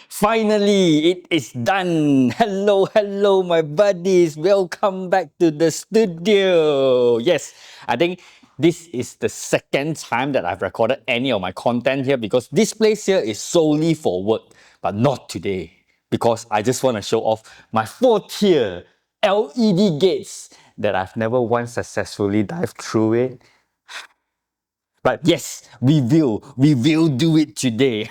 Finally, it is done. Hello, my buddies. Welcome back to the studio. Yes, I think this is the second time that I've recorded any of my content here because this place here is solely for work, but not today because I just want to show off my 4-tier LED gates that I've never once successfully dived through it. But yes, we will do it today.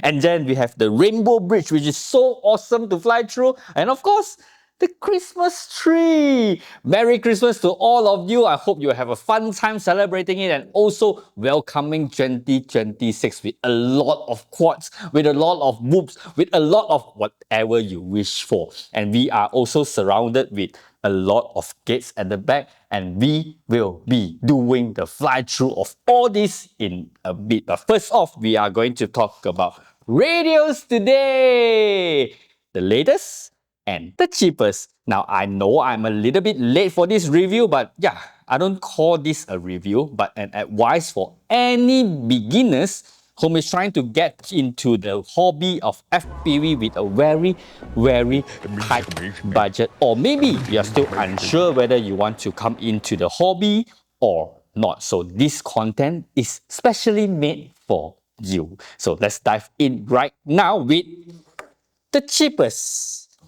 And then we have the Rainbow Bridge, which is so awesome to fly through. And of course, the Christmas tree. Merry Christmas to all of you. I hope you have a fun time celebrating it and also welcoming 2026 with a lot of quads, with a lot of whoops, with a lot of whatever you wish for. And we are also surrounded with a lot of gates at the back, and we will be doing the fly through of all this in a bit. But first off, we are going to talk about radios today, the latest and the cheapest. Now I know I'm a little bit late for this review, but yeah, I don't call this a review but an advice for any beginners whom is trying to get into the hobby of FPV with a very tight budget, or maybe you're still unsure whether you want to come into the hobby or not. So this content is specially made for you. So let's dive in right now with the cheapest,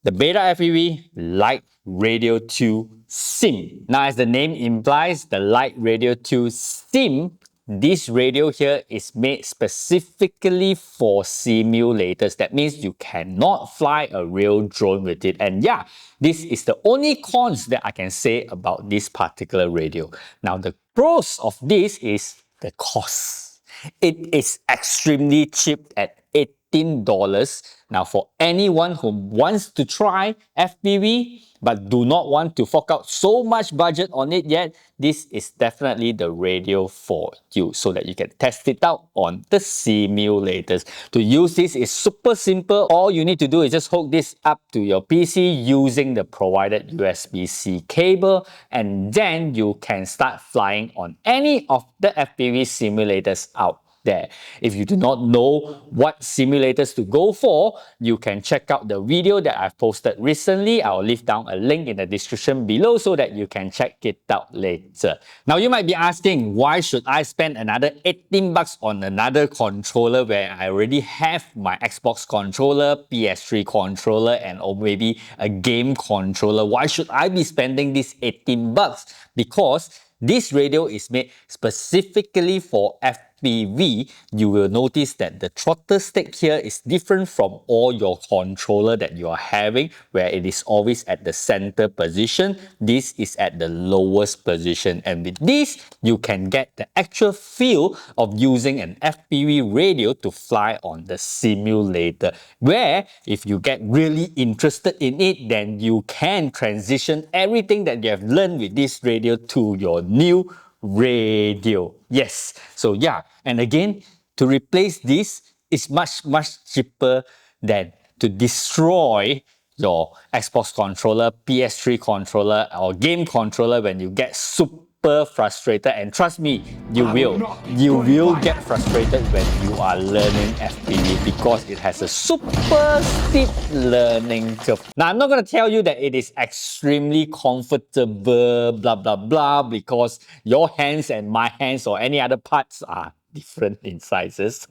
the BetaFPV LiteRadio 2 SIM. Now, as the name implies, the LiteRadio 2 SIM, this radio here is made specifically for simulators. That means you cannot fly a real drone with it. And yeah, this is the only cons that I can say about this particular radio. Now, the pros of this is the cost. It is extremely cheap at $18. Now, for anyone who wants to try FPV but do not want to fork out so much budget on it yet, this is definitely the radio for you so that you can test it out on the simulators. To use this is super simple. All you need to do is just hook this up to your PC using the provided USB-C cable, and then you can start flying on any of the FPV simulators out there. If you do not know what simulators to go for, you can check out the video that I've posted recently. I'll leave down a link in the description below so that you can check it out later. Now you might be asking, why should I spend another $18 on another controller where I already have my Xbox controller, PS3 controller, and or maybe a game controller? Why should I be spending this $18? Because this radio is made specifically for FPV. You will notice that the throttle stick here is different from all your controller that you are having, where it is always at the center position. This is at the lowest position, and with this you can get the actual feel of using an FPV radio to fly on the simulator, where if you get really interested in it, then you can transition everything that you have learned with this radio to your new radio. Yes, so yeah, and again, to replace this is much cheaper than to destroy your Xbox controller, PS3 controller, or game controller when you get super frustrated. And trust me, you will get frustrated when you are learning FPV because it has a super steep learning curve. Now, I'm not going to tell you that it is extremely comfortable, blah blah blah, because your hands and my hands or any other parts are different in sizes.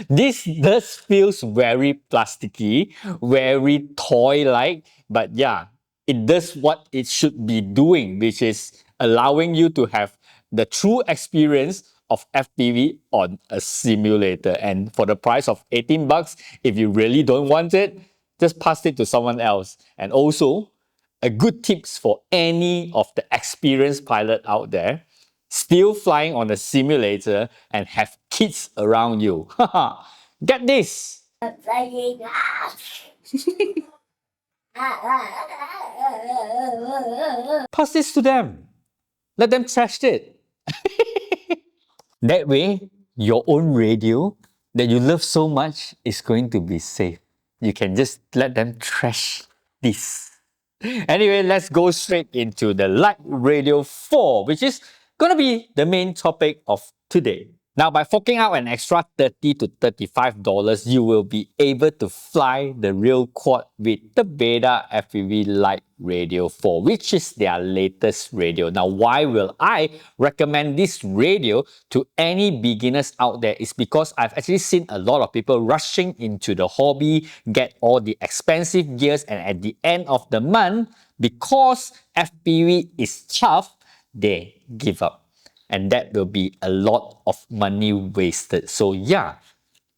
This does feels very plasticky, very toy-like, but yeah, it does what it should be doing, which is allowing you to have the true experience of FPV on a simulator. And for the price of $18, if you really don't want it, just pass it to someone else. And also, a good tips for any of the experienced pilot out there still flying on a simulator and have kids around you. Get this! Pass this to them. Let them trash it. That way, your own radio that you love so much is going to be safe. You can just let them trash this. Anyway, let's go straight into the LiteRadio 4, which is gonna be the main topic of today. Now, by forking out an extra $30 to $35, you will be able to fly the real quad with the BetaFPV LiteRadio 4, which is their latest radio. Now, why will I recommend this radio to any beginners out there? Is because I've actually seen a lot of people rushing into the hobby, get all the expensive gears, and at the end of the month, because FPV is tough, they give up. And that will be a lot of money wasted. So yeah,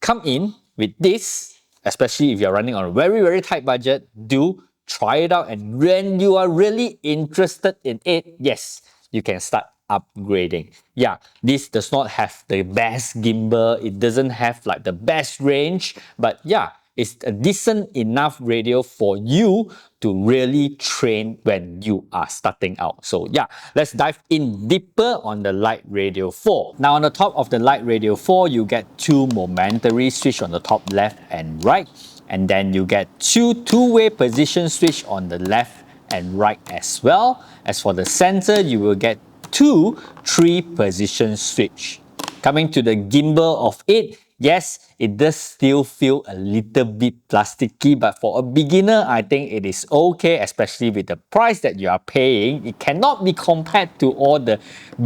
come in with this, especially if you're running on a very tight budget. Do try it out, and when you are really interested in it, yes, you can start upgrading. Yeah, this does not have the best gimbal, it doesn't have like the best range, but yeah, it's a decent enough radio for you to really train when you are starting out. So yeah, let's dive in deeper on the LiteRadio 4. Now, on the top of the LiteRadio 4, you get two momentary switch on the top left and right, and then you get two-way position switch on the left and right as well. As for the sensor, you will get two 3-position switch. Coming to the gimbal of it, yes, it does still feel a little bit plasticky, but for a beginner, I think it is okay, especially with the price that you are paying. It cannot be compared to all the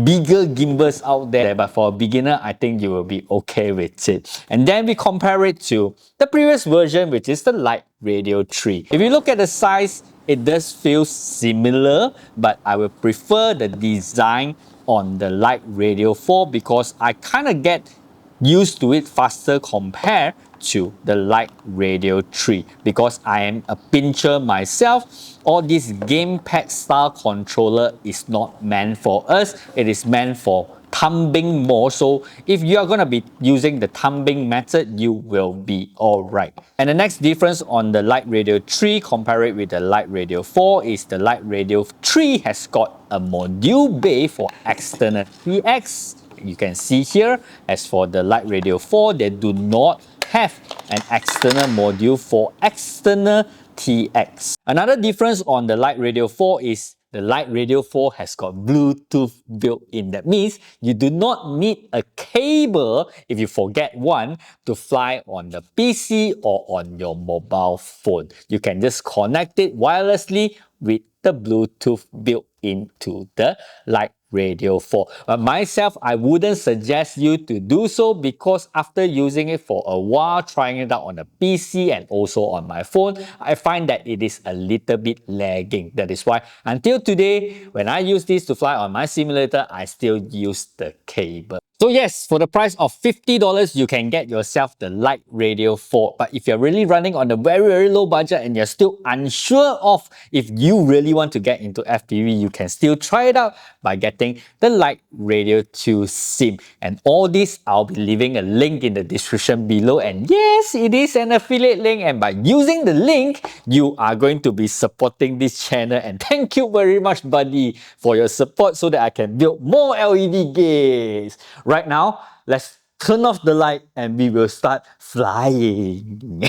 bigger gimbals out there, but for a beginner, I think you will be okay with it. And then we compare it to the previous version, which is the LiteRadio 3. If you look at the size, it does feel similar, but I will prefer the design on the LiteRadio 4 because I kind of get used to it faster compared to the LiteRadio 3 because I am a pincher myself. All this gamepad style controller is not meant for us. It is meant for thumbing more. So if you are going to be using the thumbing method, you will be alright. And the next difference on the LiteRadio 3 compared with the LiteRadio 4 is the LiteRadio 3 has got a module bay for external TX. You can see here, as for the LiteRadio 4, they do not have an external module for external TX. Another difference on the LiteRadio 4 is the LiteRadio 4 has got Bluetooth built in. That means you do not need a cable if you forget one to fly on the PC or on your mobile phone. You can just connect it wirelessly with the Bluetooth built into the LiteRadio 4. But myself, I wouldn't suggest you to do so because after using it for a while, trying it out on a PC and also on my phone, I find that it is a little bit lagging. That is why until today, when I use this to fly on my simulator, I still use the cable. So yes, for the price of $50, you can get yourself the LiteRadio 4. But if you're really running on a very low budget and you're still unsure of if you really want to get into FPV, you can still try it out by getting the LiteRadio 2 SIM. And all this, I'll be leaving a link in the description below. And yes, it is an affiliate link. And by using the link, you are going to be supporting this channel. And thank you very much, buddy, for your support so that I can build more LED games. Right now, let's turn off the light and we will start flying.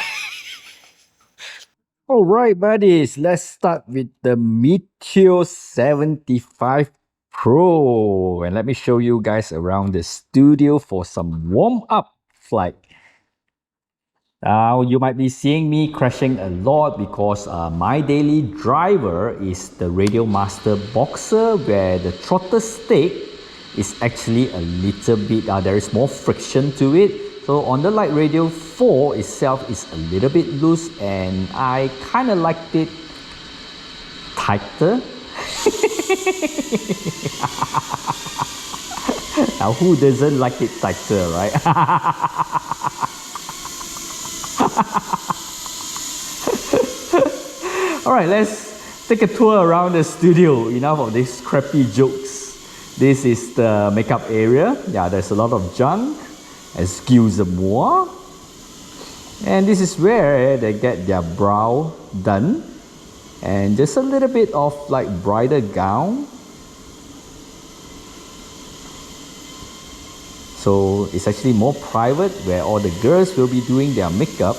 Alright buddies, let's start with the Meteor 75 Pro. And let me show you guys around the studio for some warm-up flight. Now, you might be seeing me crashing a lot because my daily driver is the Radio Master Boxer, where the throttle stick is actually a little bit, there is more friction to it. So on the LiteRadio 4 itself is a little bit loose and I kind of liked it tighter. Now who doesn't like it tighter, right? Alright, let's take a tour around the studio. Enough of these crappy jokes. This is the makeup area. Yeah, there's a lot of junk. Excusez-moi. And this is where they get their brow done. And just a little bit of like bridal gown. So it's actually more private where all the girls will be doing their makeup.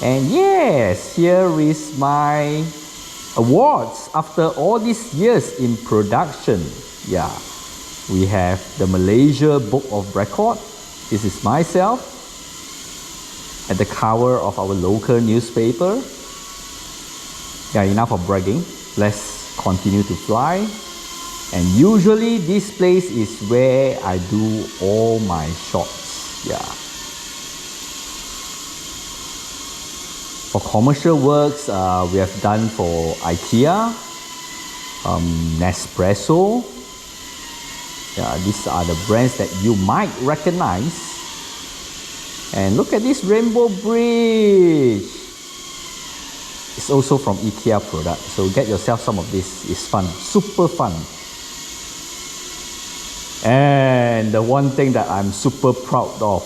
And yes, here is my awards after all these years in production. Yeah. We have the Malaysia Book of Record. This is myself at the cover of our local newspaper. Yeah, enough of bragging. Let's continue to fly. And usually this place is where I do all my shots. Yeah. For commercial works, we have done for IKEA, Nespresso. Yeah, these are the brands that you might recognize. And look at this rainbow bridge. It's also from IKEA product, so get yourself some of this. It's fun, super fun. And the one thing that I'm super proud of,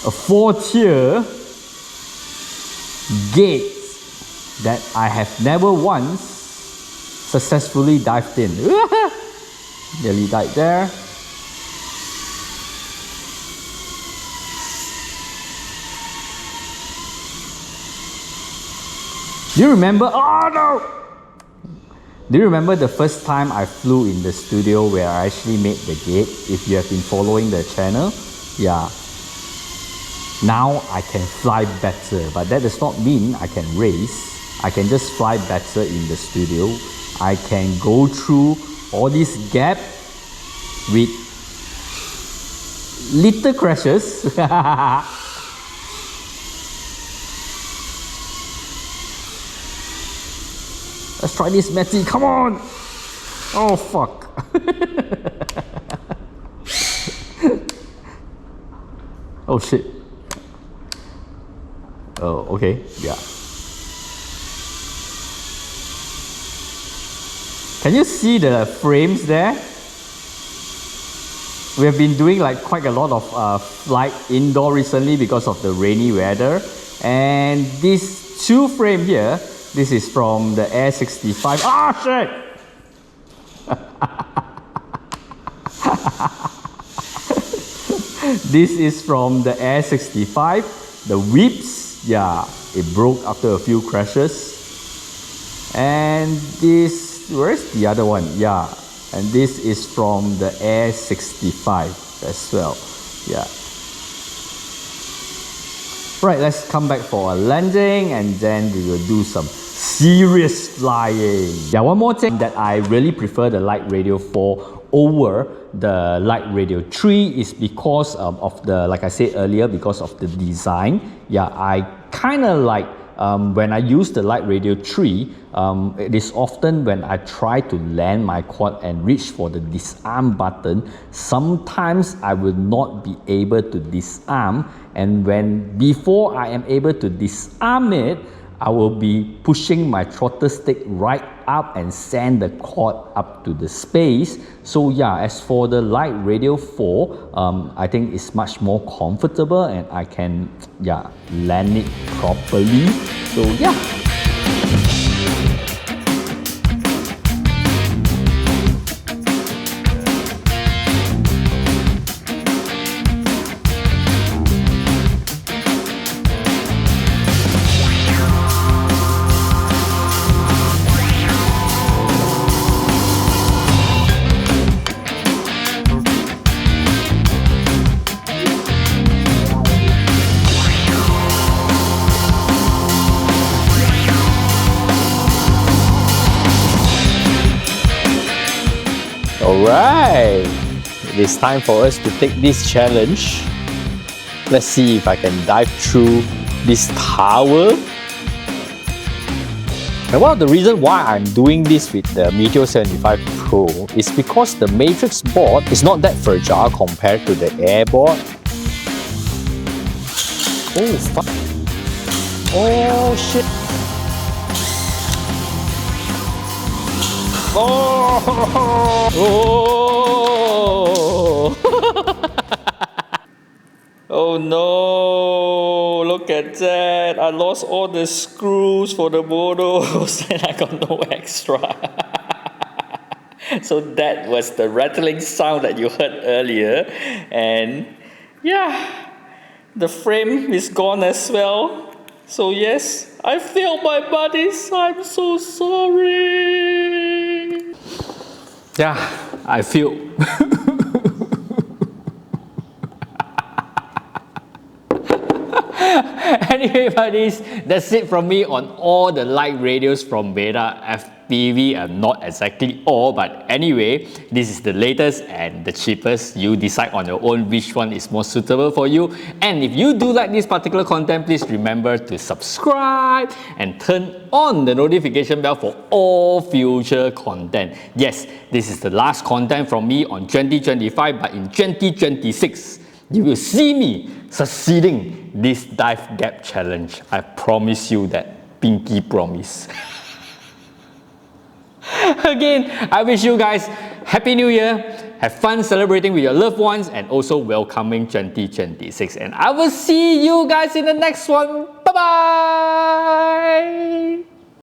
a 4-tier gate that I have never once successfully dived in. Nearly died there. Do you remember? Oh no! Do you remember the first time I flew in the studio where I actually made the gate? If you have been following the channel, yeah. Now I can fly better, but that does not mean I can race. I can just fly better in the studio. I can go through all this gap with little crashes. Let's try this, Matty. Come on! Oh fuck! Oh shit! Oh, okay, yeah. Can you see the frames there? We have been doing like quite a lot of flight indoor recently because of the rainy weather. And this 2 frame here, this is from the Air 65. Ah, shit! This is from the Air 65. The whips, yeah, it broke after a few crashes. And this, where's the other one? Yeah, and this is from the Air 65 as well. Yeah. Right, let's come back for a landing and then we will do some serious flying. Yeah, one more thing that I really prefer the LiteRadio 4 over the LiteRadio 3 is because of the, like I said earlier, because of the design. Yeah, I kind of like when I use the LiteRadio 3, it is often when I try to land my quad and reach for the disarm button, sometimes I will not be able to disarm, and before I am able to disarm it, I will be pushing my throttle stick right up and send the quad up to the space. So yeah, as for the LiteRadio 4, I think it's much more comfortable and I can, yeah, land it properly. So yeah. Alright, it is time for us to take this challenge. Let's see if I can dive through this tower. And one of the reasons why I'm doing this with the Meteor 75 Pro is because the Matrix board is not that fragile compared to the Air board. Oh fuck. Oh shit. Oh! Oh no! Look at that! I lost all the screws for the motos and I got no extra. So that was the rattling sound that you heard earlier, and yeah, the frame is gone as well. So yes, I failed my buddies. I'm so sorry. Yeah, I feel. Anyway, buddies, that's it from me on all the LiteRadios from BetaFPV. Not exactly all, but anyway, this is the latest and the cheapest. You decide on your own which one is more suitable for you. And if you do like this particular content, please remember to subscribe and turn on the notification bell for all future content. Yes, this is the last content from me on 2025, but in 2026, you will see me succeeding this dive gap challenge. I promise you that. Pinky promise. Again, I wish you guys Happy New Year. Have fun celebrating with your loved ones and also welcoming 2026. And I will see you guys in the next one. Bye-bye.